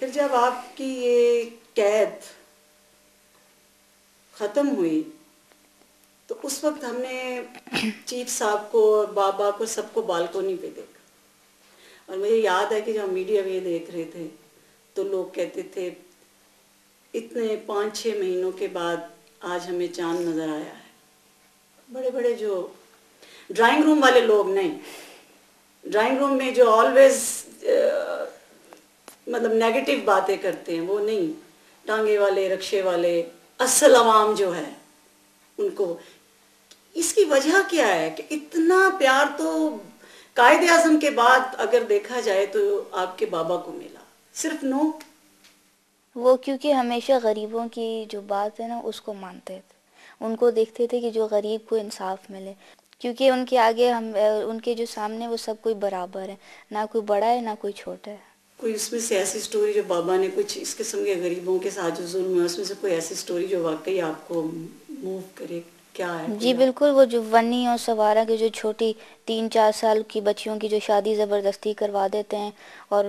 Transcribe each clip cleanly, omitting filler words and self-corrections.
پھر جب آپ کی یہ قید ختم ہوئی تو اس وقت ہم نے چیف صاحب کو، بابا کو، سب کو بالکونی پہ دیکھا، اور مجھے یاد ہے کہ جب ہم میڈیا میں دیکھ رہے تھے تو لوگ کہتے تھے اتنے 5-6 مہینوں کے بعد آج ہمیں چاند نظر آیا ہے۔ بڑے بڑے جو ڈرائنگ روم والے لوگ نہیں، ڈرائنگ روم میں جو آلویز مطلب نیگیٹو باتیں کرتے ہیں وہ نہیں، ٹانگے والے، رکشے والے، اصل عوام جو ہے ان کو، اس کی وجہ کیا ہے کہ اتنا پیار تو قائد اعظم کے بعد اگر دیکھا جائے تو آپ کے بابا کو ملا، صرف نو وہ کیونکہ ہمیشہ غریبوں کی جو بات ہے نا اس کو مانتے تھے، ان کو دیکھتے تھے کہ جو غریب کو انصاف ملے، کیونکہ ان کے آگے ان کے جو سامنے وہ سب کوئی برابر ہے، نہ کوئی بڑا ہے نہ کوئی چھوٹا ہے۔ کوئی اس میں سے ایسی سٹوری جو بابا نے کچھ اس قسم کے غریبوں کے ساتھ جو ظلم ہے، اس میں سے کوئی ایسی سٹوری جو واقعی آپ کو موو کرے، کیا ہے؟ جی بالکل، وہ جو ونی اور سوارا کے جو چھوٹی 3-4 سال کی بچیوں کی جو شادی زبردستی کروا دیتے ہیں اور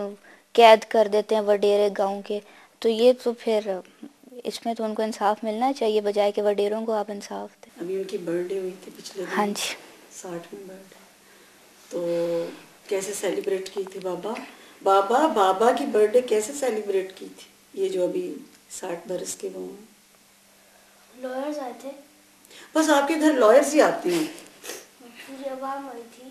قید کر دیتے ہیں وڈیرے گاؤں کے، تو یہ تو پھر اس میں تو ان کو انصاف ملنا چاہیے، بجائے کہ وڈیروں کو آپ انصاف دیں۔ ابھی ان کی برتھ ڈے ہوئی تھی پچھلے ہاں دن، جی، 60ویں برتھ ڈے، تو کیسے سیلیبریٹ کی تھی بابا کی برتھ ڈے کیسے سیلیبریٹ کی تھی؟ یہ جو ابھی 60 برس کے وہ ہیں، لائرز آئے تھے، بس آپ کے گھر لائرز ہی آتے ہیں؟ پوری عوام آئی تھی۔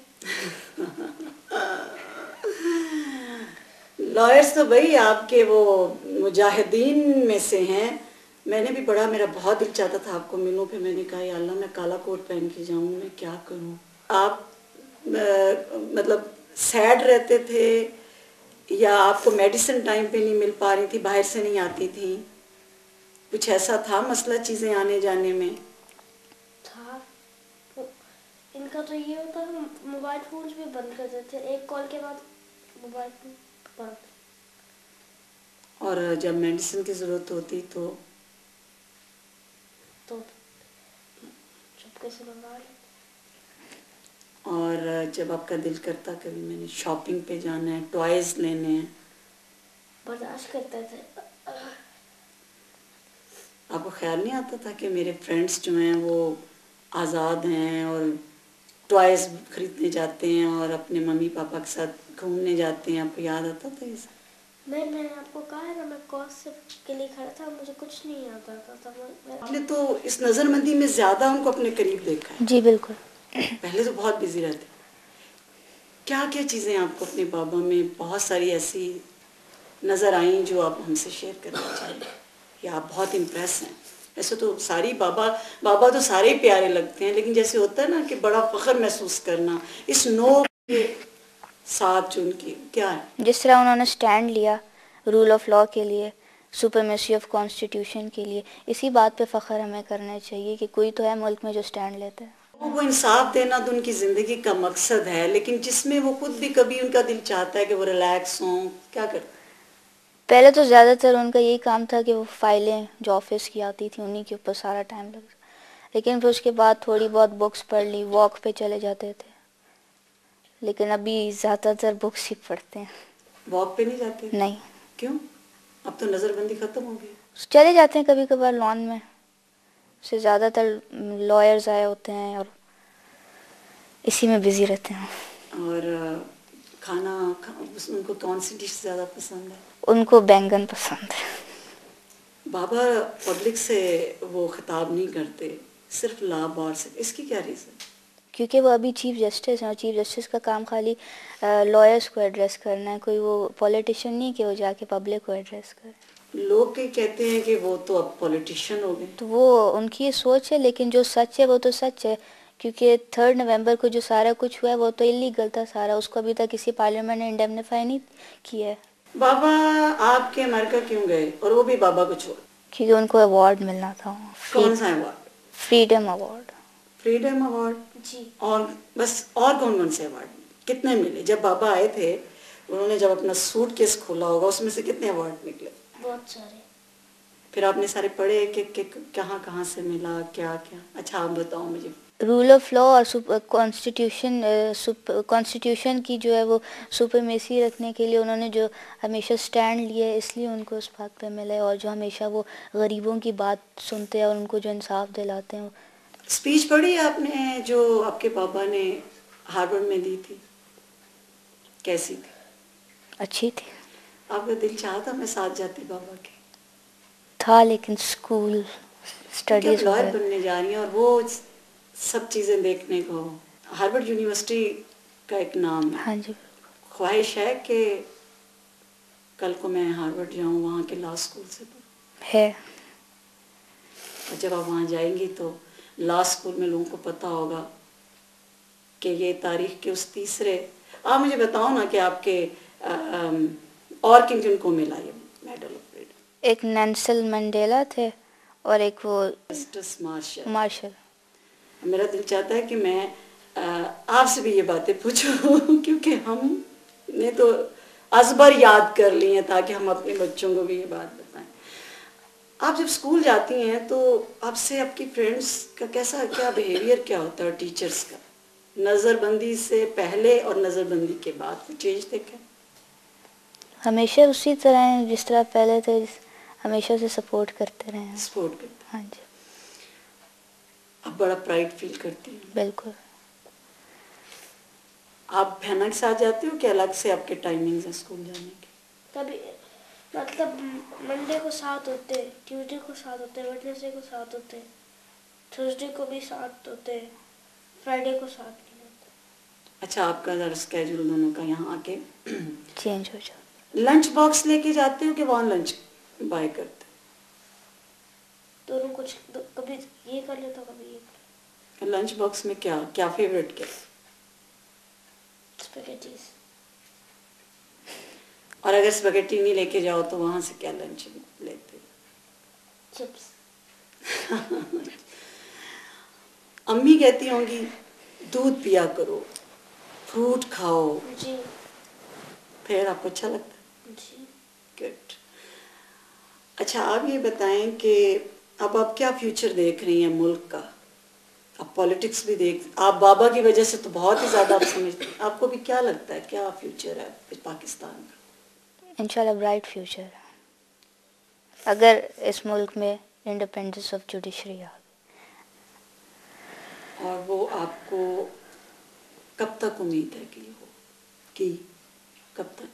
لائرز تو بھائی آپ کے وہ مجاہدین میں سے ہیں۔ میں نے بھی میرا بہت دل چاہتا تھا آپ کو ملوں، پھر میں نے کہا یا اللہ میں کالا کوٹ پہن کے جاؤں، میں کیا کروں۔ آپ مطلب سیڈ رہتے تھے یا آپ کو میڈیسن ٹائم پہ نہیں مل پا رہی تھی، باہر سے نہیں آتی تھی، کچھ ایسا تھا مسئلہ چیزیں آنے جانے میں؟ تھا، ان کا تو یہ ہوتا ہے موبائل فونز بھی بند کر دیتے، ایک کال کے بعد موبائل فون بند۔ اور جب میڈیسن کی ضرورت ہوتی تو چپکے سے منگا لیتے۔ اور جب آپ کا دل کرتا کبھی میں نے شاپنگ پہ جانا ہے، ٹوائز لینے ہیں، برداشت کرتے تھے۔ آپ کو خیال نہیں آتا تھا کہ میرے فرینڈس جو ہیں وہ آزاد ہیں اور ٹوائز خریدنے جاتے ہیں اور اپنے ممی پاپا کے ساتھ گھومنے جاتے ہیں؟ آپ کو یاد آتا تھا یہ سب؟ میں نے آپ کو کہا ہے نا، میں کورس کے لیے کھڑا تھا، مجھے کچھ نہیں یاد آتا تھا۔ آپ نے تو اس نظر بندی میں زیادہ ان کو اپنے قریب دیکھا ہے، جی بالکل۔ پہلے تو بہت بزی رہتے۔ کیا کیا چیزیں آپ کو اپنے بابا میں بہت ساری ایسی نظر آئیں جو آپ ہم سے شیئر کرنا چاہیں یا آپ بہت امپریس ہیں؟ ایسے تو ساری بابا تو سارے ہی پیارے لگتے ہیں، لیکن جیسے ہوتا ہے نا کہ بڑا فخر محسوس کرنا اس نو کے ساتھ جو ان کی کیا ہے؟ جس طرح انہوں نے سٹینڈ لیا رول آف لا کے لیے، سپریمیسی آف کانسٹیٹیوشن کے لیے، اسی بات پہ فخر ہمیں کرنا چاہیے کہ کوئی تو ہے ملک میں جو سٹینڈ لیتا ہے۔ وہ انصاف دینا تو ان کی زندگی کا مقصد ہے، لیکن جس میں وہ خود بھی کبھی ان کا دل چاہتا ہے کہ وہ ریلیکس ہوں، کیا کرتے؟ پہلے تو زیادہ تر ان کا یہی کام تھا کہ وہ فائلیں جو آفس کی آتی تھیں انہی کے اوپر سارا ٹائم لگتا، لیکن پھر اس کے بعد تھوڑی بہت بکس پڑھ لی، واک پہ چلے جاتے تھے، لیکن ابھی زیادہ تر بکس ہی پڑھتے ہیں۔ واک پہ نہیں جاتے؟ نہیں۔ کیوں؟ اب تو نظر بندی ختم ہو گئی۔ چلے جاتے ہیں کبھی کبھار لان میں، سے زیادہ تر لائرز آئے ہوتے ہیں اور اسی میں بزی رہتے ہیں۔ اور کھانا ان کو کون سی ڈش زیادہ پسند ہے؟ ان کو بینگن پسند ہے۔ بابا پبلک سے وہ خطاب نہیں کرتے، صرف لا بار سے، اس کی کیا ریزن؟ کیونکہ وہ ابھی چیف جسٹس ہیں اور چیف جسٹس کا کام خالی لائرز کو ایڈریس کرنا ہے، کوئی وہ پولیٹیشین نہیں کہ وہ جا کے پبلک کو ایڈریس کرے۔ لوگ کہتے ہیں کہ وہ تو اب پولیٹیشین ہو گئے۔ تو وہ ان کی سوچ ہے، لیکن جو سچ ہے وہ تو سچ ہے، کیونکہ 3 نومبر کو جو سارا کچھ ہوا ہے وہ تو اللیگل تھا سارا، اس کو ابھی تک کسی پارلیمنٹ نے انڈیمنیفائی نہیں کیا ہے۔ بابا آپ کے امریکہ کیوں گئے اور وہ بھی بابا کو چھوڑ؟ کیونکہ ان کو ایوارڈ ملنا تھا، کون سا award? Freedom award. Freedom award? جی۔ اور بس؟ اور کون سے ایوارڈ کتنے ملے؟ جب بابا آئے تھے انہوں نے جب اپنا سوٹ کیس کھولا ہوگا اس میں سے کتنے ایوارڈ نکلے؟ بہت سارے۔ پھر آپ نے سارے پڑھے کہ کہاں کہاں سے ملا، کیا کیا؟ اچھا آپ بتاؤ مجھے۔ رول آف لا اور کانسٹیٹیوشن کی جو ہے وہ سپرمیسی رکھنے کے لیے انہوں نے جو ہمیشہ سٹینڈ لیا ہے، اس لیے ان کو اس بات پہ ملا ہے، اور جو ہمیشہ وہ غریبوں کی بات سنتے ہیں اور ان کو جو انصاف دلاتے ہیں. اسپیچ پڑھی آپ نے جو آپ کے بابا نے ہارورڈ میں دی تھی، کیسی تھی؟ اچھی تھی. آپ کا دل چاہا تھا میں ساتھ جاتی بابا کے؟ تھا، لیکن اسکول کیونکہ آپ اسٹڈیز لائر وغیرہ. بننے جا رہی ہیں اور وہ سب چیزیں دیکھنے کو. ہارورڈ یونیورسٹی کا ایک نام ہے. ہاں جی. خواہش ہے کہ کل کو میں ہارورڈ جاؤں، وہاں کے لا اسکول سے پڑھوں. ہے. اور جب آپ وہاں جائیں گی تو لا اسکول میں لوگوں کو پتہ ہوگا کہ یہ تاریخ کے اس تیسرے. آپ مجھے بتاؤ نا کہ آپ کے اور کن کن کو ملا یہ میڈل آف فریڈم؟ ایک نیلسن منڈیلا تھے اور ایک وہ جسٹس مارشل. مارشل. میرا دل چاہتا ہے کہ میں آپ سے بھی یہ باتیں پوچھوں کیونکہ ہم نے تو ازبر یاد کر لی ہیں تاکہ ہم اپنے بچوں کو بھی یہ بات بتائیں. آپ جب اسکول جاتی ہیں تو آپ سے آپ کی فرینڈس کا کیا بیہیویئر کیا ہوتا ہے، اور ٹیچرس کا نظر بندی سے پہلے اور نظر بندی کے بعد کوئی چینج دیکھا؟ ہمیشہ اسی طرح ہیں جس طرح پہلے تھے، ہمیشہ سے سپورٹ کرتے رہے ہیں. سپورٹ کرتے ہاں جی. آپ بڑا پرائڈ فیل کرتی ہیں؟ بالکل. آپ بہنوں کے ساتھ جاتے ہو کہ الگ سے آپ کے ٹائمنگز ہیں اسکول جانے کے؟ کبھی مطلب منڈے کو ساتھ ہوتے، ٹیوزڈے کو ساتھ ہوتے، ویڈنسڈے کو ساتھ ہوتے، تھرسڈے کو بھی ساتھ ہوتے، فرائیڈے کو ساتھ نہیں ہوتے. اچھا، آپ کا ذرا اسکیجول دونوں کا یہاں آ کے چینج ہو جاتا. لنچ باکس لے کے جاتے ہو کہ وہاں لنچ بائی کرتے دونوں کچھ، کبھی یہ کر لیتا کبھی یہ کر ہو؟ لنچ باکس میں کیا فیوریٹ کیا؟ اسپیگیٹیز. اور اگر اسپیگیٹی نہیں لے کے جاؤ تو وہاں سے کیا لنچ لیتے؟ چپس. امی کہتی ہوں گی دودھ پیا کرو، فروٹ کھاؤ. جی. پھر آپ کو اچھا لگتا ہے؟ جی. گڈ. اچھا، آپ یہ بتائیں کہ اب آپ کیا فیوچر دیکھ رہی ہیں ملک کا؟ آپ پولیٹکس بھی آپ بابا کی وجہ سے تو بہت ہی زیادہ آپ سمجھتے ہیں، آپ کو بھی کیا لگتا ہے کیا فیوچر ہے پاکستان کا؟ انشاءاللہ برائٹ فیوچر ہے، اگر اس ملک میں انڈیپینڈنس آف جوڈیشری آ گئی. اور وہ آپ کو کب تک امید ہے کہ ہو کہ کب تک؟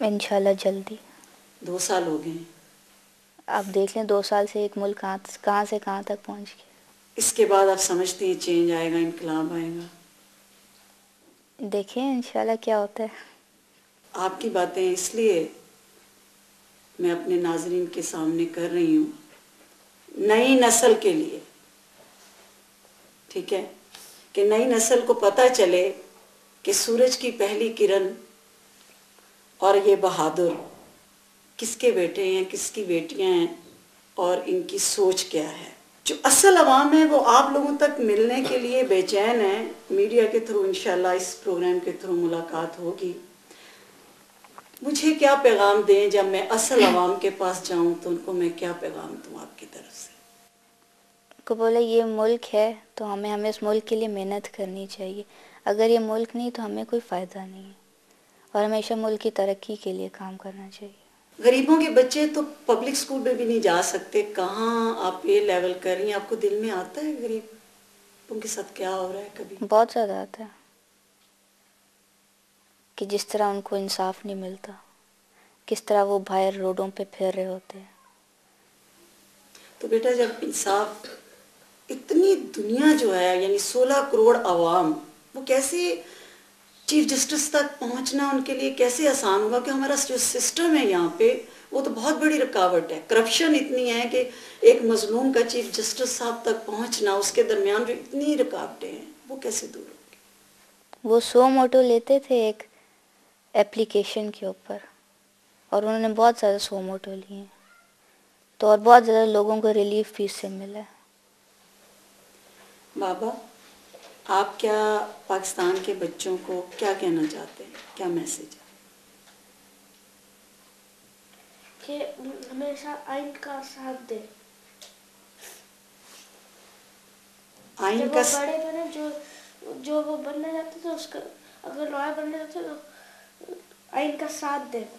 انشاءاللہ جلدی. 2 سال ہو گئے ہیں. آپ دیکھ لیں 2 سال سے ایک ملک کہاں سے کہاں تک پہنچ گیا. اس کے بعد آپ سمجھتی ہیں چینج آئے گا، انقلاب آئے گا؟ دیکھیں انشاءاللہ کیا ہوتا ہے. آپ کی باتیں اس لیے میں اپنے ناظرین کے سامنے کر رہی ہوں، نئی نسل کے لیے، ٹھیک ہے، کہ نئی نسل کو پتہ چلے کہ سورج کی پہلی کرن اور یہ بہادر کس کے بیٹے ہیں، کس کی بیٹیاں ہیں، اور ان کی سوچ کیا ہے. جو اصل عوام ہے وہ آپ لوگوں تک ملنے کے لیے بے چین ہے. میڈیا کے تھرو انشاءاللہ اس پروگرام کے تھرو ملاقات ہوگی. مجھے کیا پیغام دیں جب میں اصل عوام کے پاس جاؤں تو ان کو میں کیا پیغام دوں آپ کی طرف سے؟ کو بولے یہ ملک ہے تو ہمیں اس ملک کے لیے محنت کرنی چاہیے. اگر یہ ملک نہیں تو ہمیں کوئی فائدہ نہیں ہے، اور ہمیشہ ملک کی ترقی کے لیے کام کرنا چاہیے. غریبوں کے بچے تو پبلک اسکول میں بھی نہیں جا سکتے، کہاں آپ یہ لیول کر رہی ہیں؟ آپ کو دل میں آتا ہے غریبوں کے ساتھ کیا ہو رہا ہے کبھی؟ بہت زیادہ آتا ہے کہ جس طرح ان کو انصاف نہیں ملتا، کس طرح وہ باہر روڈوں پہ پھر رہے ہوتے ہیں. تو بیٹا جب انصاف، اتنی دنیا جو ہے یعنی 16 کروڑ عوام، وہ کیسے چیف جسٹس تک پہنچنا ان کے لیے کیسے آسان ہوگا؟ کہ ہمارا جو سسٹم ہے یہاں پہ وہ تو بہت بڑی رکاوٹ ہے. کرپشن اتنی ہے کہ ایک مظلوم کا چیف جسٹس صاحب تک پہنچنا، اس کے درمیان جو اتنی رکاوٹیں ہیں وہ کیسے دور ہوگی؟ وہ 100 موٹو لیتے تھے ایک اپلیکیشن کے اوپر، اور انہوں نے بہت زیادہ 100 موٹو لیے ہیں، تو اور بہت زیادہ لوگوں کو ریلیف فیس سے ملا ہے. بابا، آپ کیا پاکستان کے بچوں کو کیا کہنا چاہتے ہیں، کیا میسج ہے؟ کہ ہمیشہ آئین کا ساتھ دے. آئین جب کا وہ بڑے بنے جو وہ بننا چاہتے تو اس کا اگر لائر بننا چاہتے تو آئین کا ساتھ دے وہ.